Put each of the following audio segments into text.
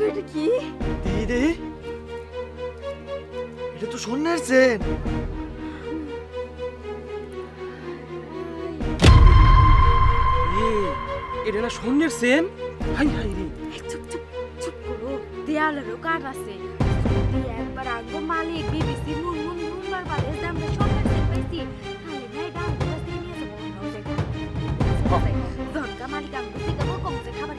এটা কি দিদি এটা তো স্বর্ণের চেন। এটা না স্বর্ণের চেন? হাই হাই রে, চুপ চুপ চুপ করো, দেয়ালেরও কাঠ আছে। একবার আগো মালিক বিবিসি মুনমুন মুনবার বাদে আমরা স্বর্ণের চেন পাইছি, খালি নাই দাম দিয়ে নিয়ে যাবো। জনকা মালিক আমি বুঝি যাবো কমছে খাবার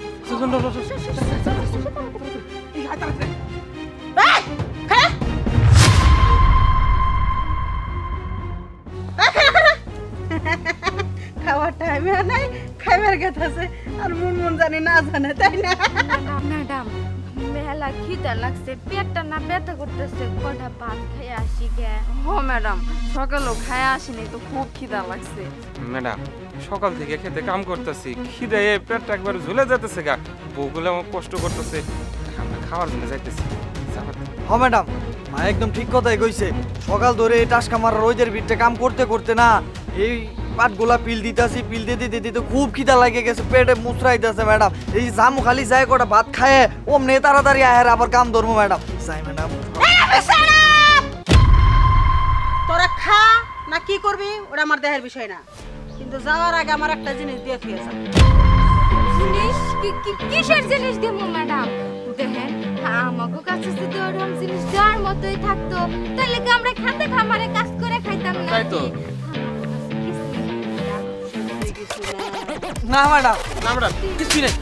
খাওয়ার টাইমে নাই, খাইবার কথা আছে আর মুনমুন জানি না জানে, তাই না? ম্যাডাম মেলা খিদা লাগছে, পেটটা না ব্যথা করতেছে, কটা ভাত খাই আসি গে। ও ম্যাডাম সকালেও খায় আসেনি তো, খুব খিদা লাগছে। ম্যাডাম সকাল থেকে খেতে কাম করতেছি, খিদায় পেটটা একবার ঝুলে যেতেছে গা, বউগুলো আমার কষ্ট করতেছে, আমরা খাওয়ার জন্য যাইতেছি। হ্যাঁ ম্যাডাম, মা একদম ঠিক কথাই কইছে। সকাল ধরে এই টাসকা মারা রোদের ভিতরে কাম করতে করতে না এই পাটগুলা পিল দিতেছি, পিল দিতে দিতে খুব খিদা লাগে গেছে, পেটে মুচড়াইতেছে ম্যাডাম। এই জামু খালি যায় কটা ভাত খায় ওমনে তাড়াতাড়ি আহের আবার কাম ধরবো ম্যাডাম। যাই ম্যাডাম। তোরা খা না কি করবি ওটা আমার দেহের বিষয় না, কিন্তু যাওয়ার আগে আমার একটা জিনিস দিয়ে ফিরে যা। জিনিস কিসের জিনিস দেবো ম্যাডাম? দেখেন আমাকে কাছে যদি ওরকম জিনিস দেওয়ার মতোই থাকতো তাহলে কি আমরা খাতে খামারে কাজ করে খাইতাম না? তাই তো। না ম্যাডাম, না ম্যাডাম কিছুই নাই।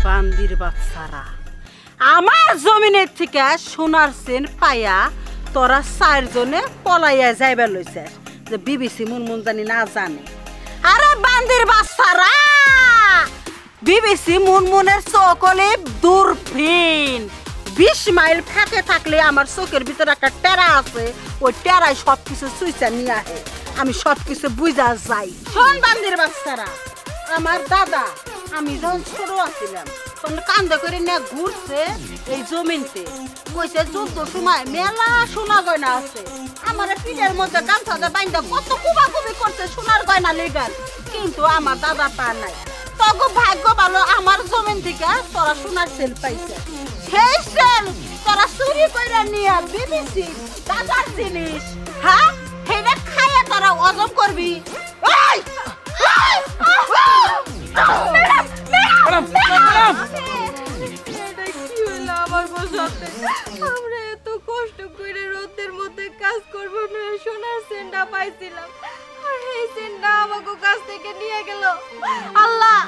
বান্দির বাচ্চারা আমার জমিনের থেকে সোনার চেন পাইয়া তোরা 4 জনে পলাইয়া যাইবার লইছে যে বিবিসি মুনমুন জানি না জানে। আরে বান্দির বাচ্চারা, বিবিসি মুনমুনের চোখলে দূরবীন 20 মাইল ফাঁকে থাকলে আমার চোখের ভিতরে একটা টেরা আছে, ওই টেরাই সবকিছু সুইচা নিয়ে আহে, আমি সবকিছু বুঝা যাই। শোন বান্দির বাচ্চারা, আমার দাদা আমি যখন ছোট আছিলাম তখন কান্দা করে নিয়ে ঘুরছে এই জমিনতে, কইছে যুদ্ধ সময় মেলা সোনা গয়না আছে, আমার পিঠের মধ্যে গামছাতে বাইন্দা কত কুবাকুবি করছে সোনার গয়না লেগান, কিন্তু আমার দাদা পা নাই। তগো ভাগ্য ভালো আমার জমিন থেকে তোরা সোনার সেল পাইছে, সেই সেল তোরা চুরি করে নিয়ে বিবিসি দাদার জিনিস, হ্যাঁ সেইটা খাইয়া তোরা হজম করবি। আমরা এত কষ্ট করে রোদের মধ্যে কাজ করবো না, সোনার চেনটা পাইছিলাম আর এই চেনটা আমাকে কাছ থেকে নিয়ে গেল। আল্লাহ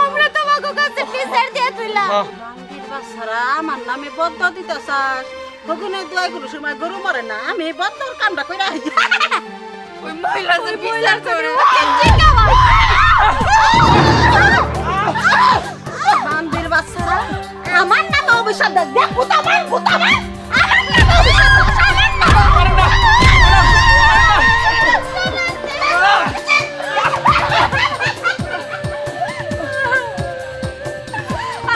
আমরা তোমাকে কাছে বিচার দিয়ে তুইলাম। বান্দির বাচ্চারা আমার নামে বদ্ধ দিতে চাস, ভগনে দোয়া গুলো সময় গরু মরে না, আমি বদ্ধর কামটা কইরা ওই মহিলা যে বিচার করে বান্দির বাচ্চারা আমার নামে অভিশাপ দেখ, দেখ ভূতামান ভূতামান আমার নামে অভিশাপ দেখ,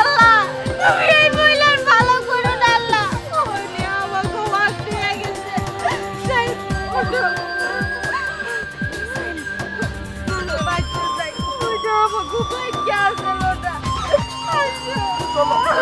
আল্লাহ তুমি এই মহিলার ভালো করো না আল্লাহ, উনি আমাকে মার দিয়ে গেছে। সেই বাচ্চা যাই ওটা আমাকে ভাগ্য আছে ওটা।